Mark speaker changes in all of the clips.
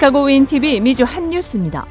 Speaker 1: 시카고 윈TV 미주 핫뉴스입니다.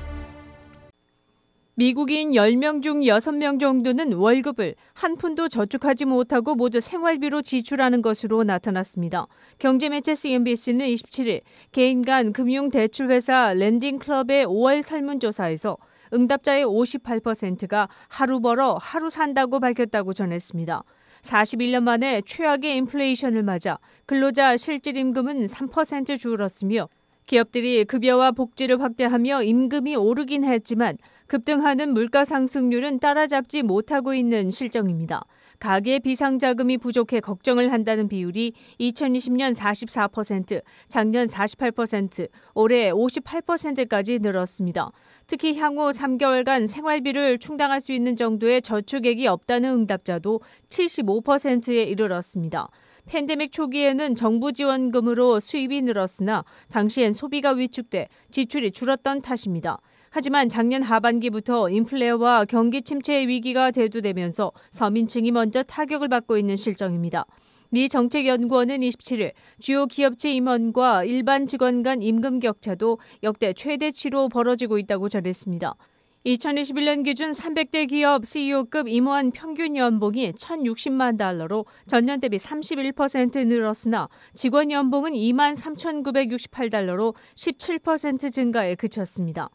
Speaker 1: 미국인 10명 중 6명 정도는 월급을 한 푼도 저축하지 못하고 모두 생활비로 지출하는 것으로 나타났습니다. 경제매체 CNBC는 27일 개인 간 금융대출회사 랜딩클럽의 5월 설문조사에서 응답자의 58%가 하루 벌어 하루 산다고 밝혔다고 전했습니다. 41년 만에 최악의 인플레이션을 맞아 근로자 실질임금은 3% 줄었으며 기업들이 급여와 복지를 확대하며 임금이 오르긴 했지만 급등하는 물가 상승률은 따라잡지 못하고 있는 실정입니다. 가계 비상자금이 부족해 걱정을 한다는 비율이 2020년 44%, 작년 48%, 올해 58%까지 늘었습니다. 특히 향후 3개월간 생활비를 충당할 수 있는 정도의 저축액이 없다는 응답자도 75%에 이르렀습니다. 팬데믹 초기에는 정부 지원금으로 수입이 늘었으나 당시엔 소비가 위축돼 지출이 줄었던 탓입니다. 하지만 작년 하반기부터 인플레와 경기 침체의 위기가 대두되면서 서민층이 먼저 타격을 받고 있는 실정입니다. 미 정책연구원은 27일 주요 기업체 임원과 일반 직원 간 임금 격차도 역대 최대치로 벌어지고 있다고 전했습니다. 2021년 기준 300대 기업 CEO급 임원 평균 연봉이 1,060만 달러로 전년 대비 31% 늘었으나 직원 연봉은 23,968달러로 17% 증가에 그쳤습니다.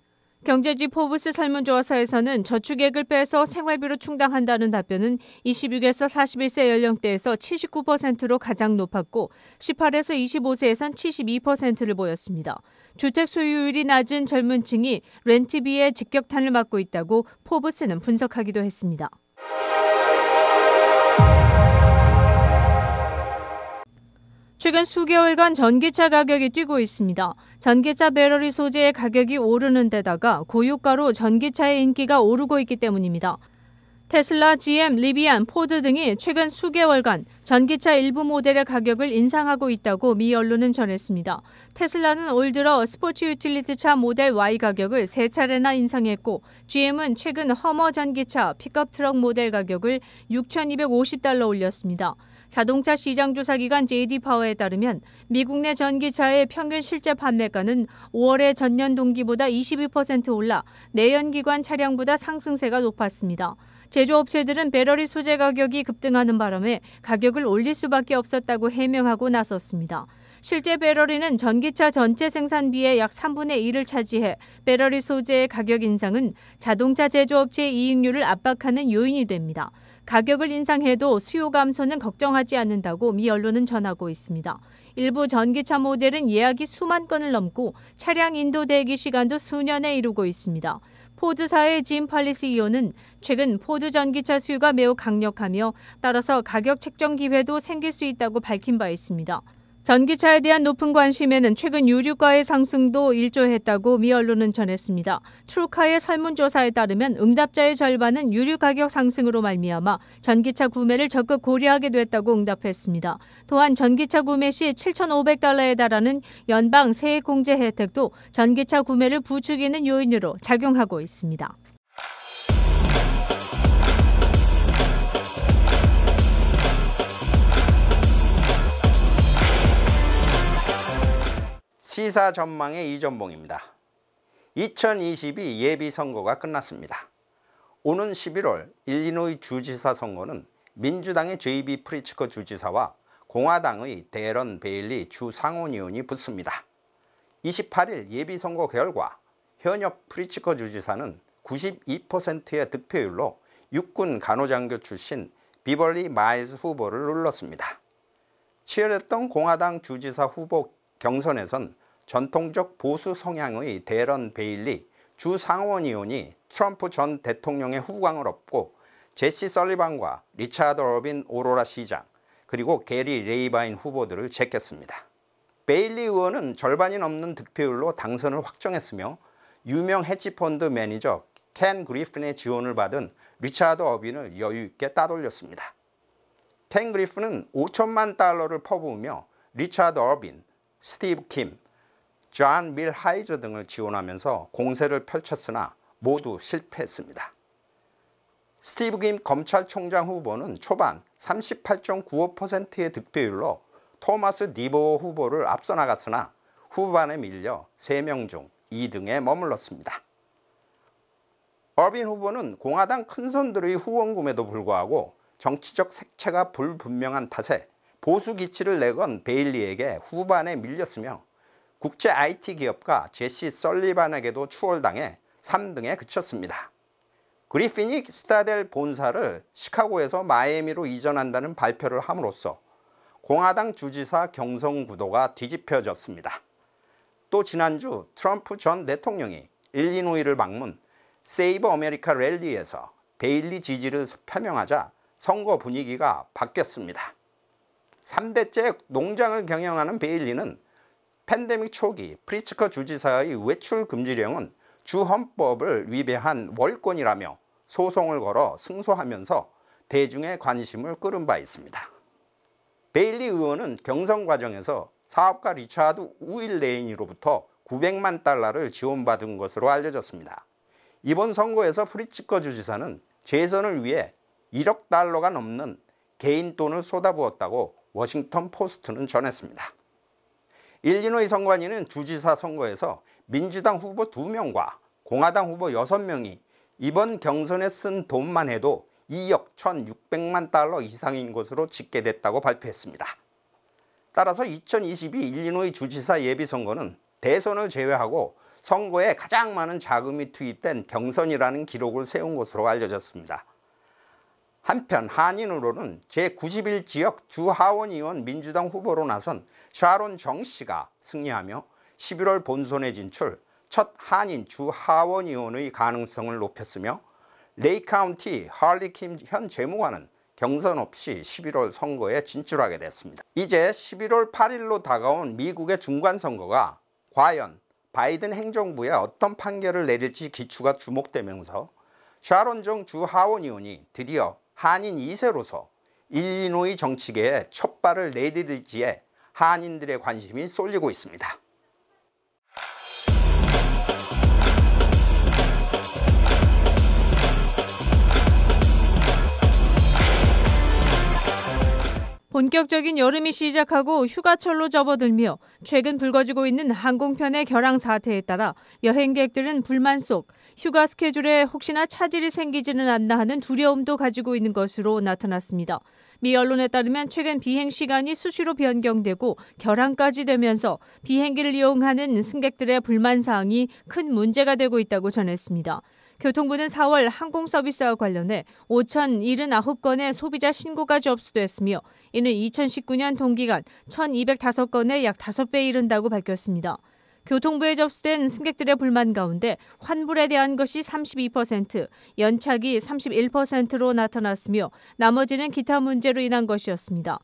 Speaker 1: 경제지 포브스 설문조사에서는 저축액을 빼서 생활비로 충당한다는 답변은 26에서 41세 연령대에서 79%로 가장 높았고 18에서 25세에선 72%를 보였습니다. 주택 소유율이 낮은 젊은 층이 렌트비의 직격탄을 맞고 있다고 포브스는 분석하기도 했습니다. 최근 수개월간 전기차 가격이 뛰고 있습니다. 전기차 배터리 소재의 가격이 오르는 데다가 고유가로 전기차의 인기가 오르고 있기 때문입니다. 테슬라, GM, 리비안, 포드 등이 최근 수개월간 전기차 일부 모델의 가격을 인상하고 있다고 미 언론은 전했습니다. 테슬라는 올 들어 스포츠 유틸리티차 모델 Y 가격을 3차례나 인상했고 GM은 최근 허머 전기차 픽업 트럭 모델 가격을 $6,250 올렸습니다. 자동차 시장조사기관 JD 파워에 따르면 미국 내 전기차의 평균 실제 판매가는 5월의 전년 동기보다 22% 올라 내연기관 차량보다 상승세가 높았습니다. 제조업체들은 배터리 소재 가격이 급등하는 바람에 가격을 올릴 수밖에 없었다고 해명하고 나섰습니다. 실제 배터리는 전기차 전체 생산비의 약 3분의 1을 차지해 배터리 소재의 가격 인상은 자동차 제조업체의 이익률을 압박하는 요인이 됩니다. 가격을 인상해도 수요 감소는 걱정하지 않는다고 미 언론은 전하고 있습니다. 일부 전기차 모델은 예약이 수만 건을 넘고 차량 인도 대기 시간도 수년에 이르고 있습니다. 포드사의 짐 팔리 CEO는 최근 포드 전기차 수요가 매우 강력하며 따라서 가격 책정 기회도 생길 수 있다고 밝힌 바 있습니다. 전기차에 대한 높은 관심에는 최근 유류가의 상승도 일조했다고 미 언론은 전했습니다. 트루카의 설문조사에 따르면 응답자의 절반은 유류 가격 상승으로 말미암아 전기차 구매를 적극 고려하게 됐다고 응답했습니다. 또한 전기차 구매 시 $7,500에 달하는 연방 세액 공제 혜택도 전기차 구매를 부추기는 요인으로 작용하고 있습니다.
Speaker 2: 시사 전망의 이전봉입니다. 2022 예비선거가 끝났습니다. 오는 11월 일리노이 주지사 선거는 민주당의 JB 프리츠커 주지사와 공화당의 데런 베일리 주 상원의원이 붙습니다. 28일 예비선거 결과 현역 프리츠커 주지사는 92%의 득표율로 육군 간호장교 출신 비벌리 마일스 후보를 눌렀습니다. 치열했던 공화당 주지사 후보 경선에선 전통적 보수 성향의 데런 베일리 주 상원의원이 트럼프 전 대통령의 후광을 얻고 제시 설리반과 리차드 어빈 오로라 시장 그리고 게리 레이바인 후보들을 제꼈습니다. 베일리 의원은 절반이 넘는 득표율로 당선을 확정했으며 유명 헤지펀드 매니저 켄 그리핀의 지원을 받은 리차드 어빈을 여유있게 따돌렸습니다. 켄 그리핀은 $5천만 퍼부으며 리차드 어빈, 스티브 킴, 존 밀 하이저 등을 지원하면서 공세를 펼쳤으나 모두 실패했습니다. 스티브 킴 검찰총장 후보는 초반 38.95%의 득표율로 토마스 디보어 후보를 앞서 나갔으나 후반에 밀려 3명 중 2등에 머물렀습니다. 어빈 후보는 공화당 큰손들의 후원금에도 불구하고 정치적 색채가 불분명한 탓에 보수 기치를 내건 베일리에게 후반에 밀렸으며 국제 IT 기업가 제시 설리반에게도 추월당해 3등에 그쳤습니다. 그리핀이 스타델 본사를 시카고에서 마이애미로 이전한다는 발표를 함으로써 공화당 주지사 경선 구도가 뒤집혀졌습니다. 또 지난주 트럼프 전 대통령이 일리노이를 방문 세이브 아메리카 랠리에서 베일리 지지를 표명하자 선거 분위기가 바뀌었습니다. 3대째 농장을 경영하는 베일리는 팬데믹 초기 프리츠커 주지사의 외출 금지령은 주 헌법을 위배한 월권이라며 소송을 걸어 승소하면서 대중의 관심을 끌은 바 있습니다. 베일리 의원은 경선 과정에서 사업가 리차드 우일레인으로부터 900만 달러를 지원받은 것으로 알려졌습니다. 이번 선거에서 프리츠커 주지사는 재선을 위해 1억 달러가 넘는 개인 돈을 쏟아부었다고 워싱턴 포스트는 전했습니다. 일리노이 선관위는 주지사 선거에서 민주당 후보 2명과 공화당 후보 6명이 이번 경선에 쓴 돈만 해도 2억 1,600만 달러 이상인 것으로 집계됐다고 발표했습니다. 따라서 2022 일리노이 주지사 예비선거는 대선을 제외하고 선거에 가장 많은 자금이 투입된 경선이라는 기록을 세운 것으로 알려졌습니다. 한편 한인으로는 제91지역 주 하원의원 민주당 후보로 나선 샤론 정 씨가 승리하며 11월 본선에 진출 첫 한인 주 하원의원의 가능성을 높였으며 레이 카운티 할리 킴 현 재무관은 경선 없이 11월 선거에 진출하게 됐습니다. 이제 11월 8일로 다가온 미국의 중간선거가 과연 바이든 행정부에 어떤 판결을 내릴지 기추가 주목되면서 샤론 정 주 하원의원이 드디어 한인 2세로서 일리노이 정치계에 첫 발을 내디딜지에 한인들의 관심이 쏠리고 있습니다.
Speaker 1: 본격적인 여름이 시작하고 휴가철로 접어들며 최근 불거지고 있는 항공편의 결항 사태에 따라 여행객들은 불만 속 휴가 스케줄에 혹시나 차질이 생기지는 않나 하는 두려움도 가지고 있는 것으로 나타났습니다. 미 언론에 따르면 최근 비행 시간이 수시로 변경되고 결항까지 되면서 비행기를 이용하는 승객들의 불만 사항이 큰 문제가 되고 있다고 전했습니다. 교통부는 4월 항공서비스와 관련해 5,079건의 소비자 신고가 접수됐으며 이는 2019년 동기간 1,205건의 약 5배에 이른다고 밝혔습니다. 교통부에 접수된 승객들의 불만 가운데 환불에 대한 것이 32%, 연착이 31%로 나타났으며 나머지는 기타 문제로 인한 것이었습니다.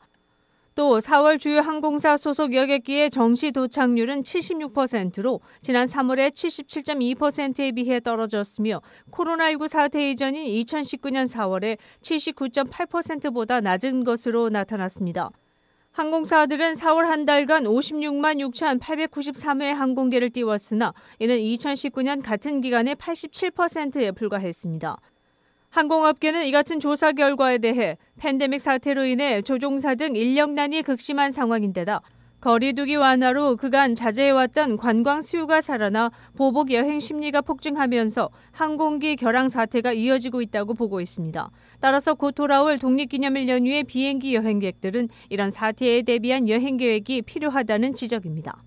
Speaker 1: 또 4월 주요 항공사 소속 여객기의 정시 도착률은 76%로 지난 3월의 77.2%에 비해 떨어졌으며 코로나19 사태 이전인 2019년 4월에 79.8%보다 낮은 것으로 나타났습니다. 항공사들은 4월 한 달간 56만 6,893회 항공기를 띄웠으나 이는 2019년 같은 기간의 87%에 불과했습니다. 항공업계는 이 같은 조사 결과에 대해 팬데믹 사태로 인해 조종사 등 인력난이 극심한 상황인데다 거리두기 완화로 그간 자제해왔던 관광 수요가 살아나 보복 여행 심리가 폭증하면서 항공기 결항 사태가 이어지고 있다고 보고 있습니다. 따라서 곧 돌아올 독립기념일 연휴의 비행기 여행객들은 이런 사태에 대비한 여행 계획이 필요하다는 지적입니다.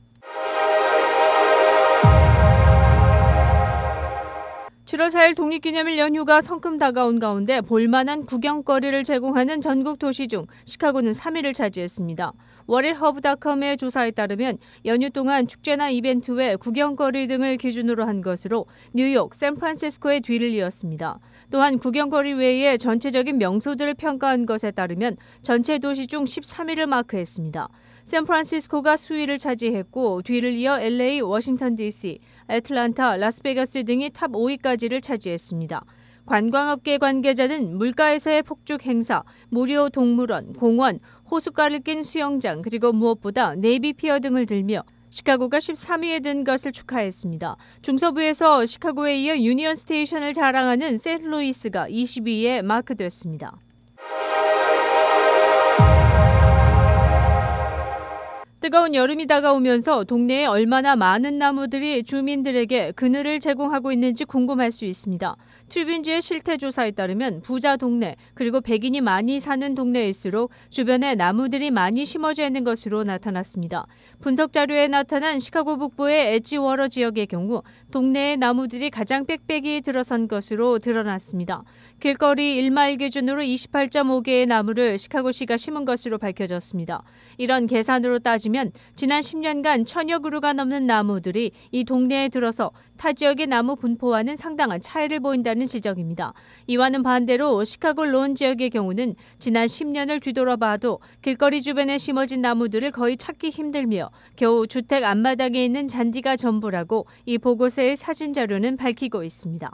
Speaker 1: 7월 4일 독립기념일 연휴가 성큼 다가온 가운데 볼만한 구경거리를 제공하는 전국 도시 중 시카고는 3위를 차지했습니다. 월일허브닷컴의 조사에 따르면 연휴 동안 축제나 이벤트 외 구경거리 등을 기준으로 한 것으로 뉴욕, 샌프란시스코의 뒤를 이었습니다. 또한 구경거리 외에 전체적인 명소들을 평가한 것에 따르면 전체 도시 중 13위를 마크했습니다. 샌프란시스코가 수위를 차지했고 뒤를 이어 LA, 워싱턴 DC, 애틀란타, 라스베가스 등이 탑 5위까지를 차지했습니다. 관광업계 관계자는 물가에서의 폭죽 행사, 무료 동물원, 공원, 호숫가를 낀 수영장 그리고 무엇보다 네이비피어 등을 들며 시카고가 13위에 든 것을 축하했습니다. 중서부에서 시카고에 이어 유니언 스테이션을 자랑하는 세인트루이스가 20위에 마크됐습니다. 뜨거운 여름이 다가오면서 동네에 얼마나 많은 나무들이 주민들에게 그늘을 제공하고 있는지 궁금할 수 있습니다. 트리뷴지의 실태조사에 따르면 부자 동네 그리고 백인이 많이 사는 동네일수록 주변에 나무들이 많이 심어져 있는 것으로 나타났습니다. 분석 자료에 나타난 시카고 북부의 엣지워러 지역의 경우 동네의 나무들이 가장 빽빽이 들어선 것으로 드러났습니다. 길거리 1마일 기준으로 28.5개의 나무를 시카고시가 심은 것으로 밝혀졌습니다. 이런 계산으로 따지면 지난 10년간 1000여 그루가 넘는 나무들이 이 동네에 들어서 타 지역의 나무 분포와는 상당한 차이를 보인다는 지적입니다. 이와는 반대로 시카고 론 지역의 경우는 지난 10년을 뒤돌아봐도 길거리 주변에 심어진 나무들을 거의 찾기 힘들며 겨우 주택 앞마당에 있는 잔디가 전부라고 이 보고서의 사진 자료는 밝히고 있습니다.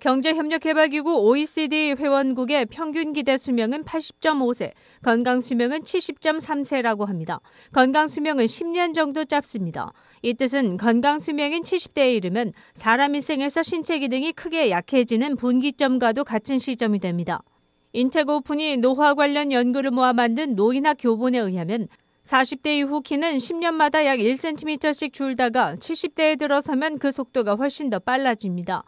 Speaker 1: 경제협력개발기구 OECD 회원국의 평균 기대 수명은 80.5세, 건강 수명은 70.3세라고 합니다. 건강 수명은 10년 정도 짧습니다. 이 뜻은 건강 수명인 70대에 이르면 사람 일생에서 신체 기능이 크게 약해지는 분기점과도 같은 시점이 됩니다. 인테고 오픈이 노화 관련 연구를 모아 만든 노인학 교본에 의하면 40대 이후 키는 10년마다 약 1cm씩 줄다가 70대에 들어서면 그 속도가 훨씬 더 빨라집니다.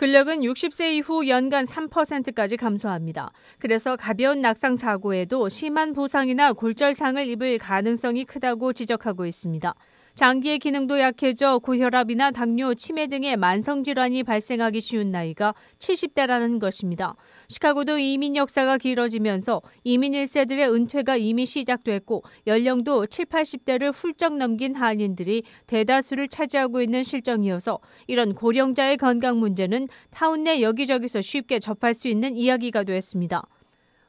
Speaker 1: 근력은 60세 이후 연간 3%까지 감소합니다. 그래서 가벼운 낙상 사고에도 심한 부상이나 골절상을 입을 가능성이 크다고 지적하고 있습니다. 장기의 기능도 약해져 고혈압이나 당뇨, 치매 등의 만성질환이 발생하기 쉬운 나이가 70대라는 것입니다. 시카고도 이민 역사가 길어지면서 이민 1세들의 은퇴가 이미 시작됐고 연령도 70, 80대를 훌쩍 넘긴 한인들이 대다수를 차지하고 있는 실정이어서 이런 고령자의 건강 문제는 타운 내 여기저기서 쉽게 접할 수 있는 이야기가 됐습니다.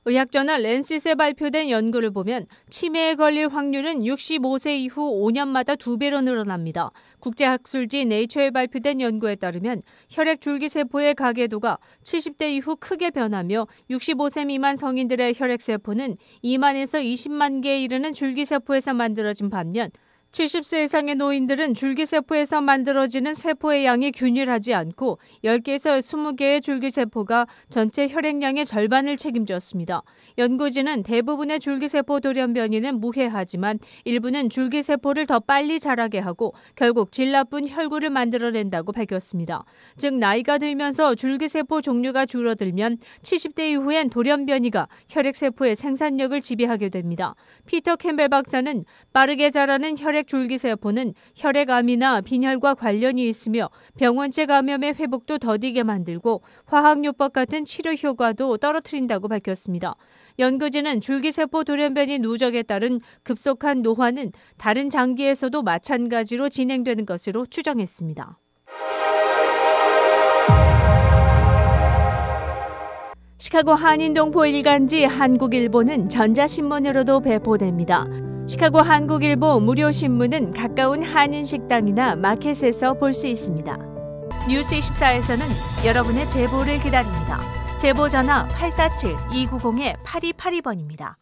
Speaker 1: 의학저널 랜셋에 발표된 연구를 보면 치매에 걸릴 확률은 65세 이후 5년마다 2배로 늘어납니다. 국제학술지 네이처에 발표된 연구에 따르면 혈액 줄기세포의 가계도가 70대 이후 크게 변하며 65세 미만 성인들의 혈액세포는 2만에서 20만 개에 이르는 줄기세포에서 만들어진 반면 70세 이상의 노인들은 줄기세포에서 만들어지는 세포의 양이 균일하지 않고 10개에서 20개의 줄기세포가 전체 혈액량의 절반을 책임졌습니다. 연구진은 대부분의 줄기세포 돌연변이는 무해하지만 일부는 줄기세포를 더 빨리 자라게 하고 결국 질 나쁜 혈구를 만들어낸다고 밝혔습니다. 즉 나이가 들면서 줄기세포 종류가 줄어들면 70대 이후엔 돌연변이가 혈액세포의 생산력을 지배하게 됩니다. 피터 캠벨 박사는 빠르게 자라는 혈액 줄기세포는 혈액암이나 빈혈과 관련이 있으며 병원체 감염의 회복도 더디게 만들고 화학요법 같은 치료 효과도 떨어뜨린다고 밝혔습니다. 연구진은 줄기세포 돌연변이 누적에 따른 급속한 노화는 다른 장기에서도 마찬가지로 진행되는 것으로 추정했습니다. 시카고 한인동포 일간지 한국일보는 전자신문으로도 배포됩니다. 시카고 한국일보 무료신문은 가까운 한인식당이나 마켓에서 볼 수 있습니다. 뉴스24에서는 여러분의 제보를 기다립니다. 제보 전화 847-290-8282번입니다.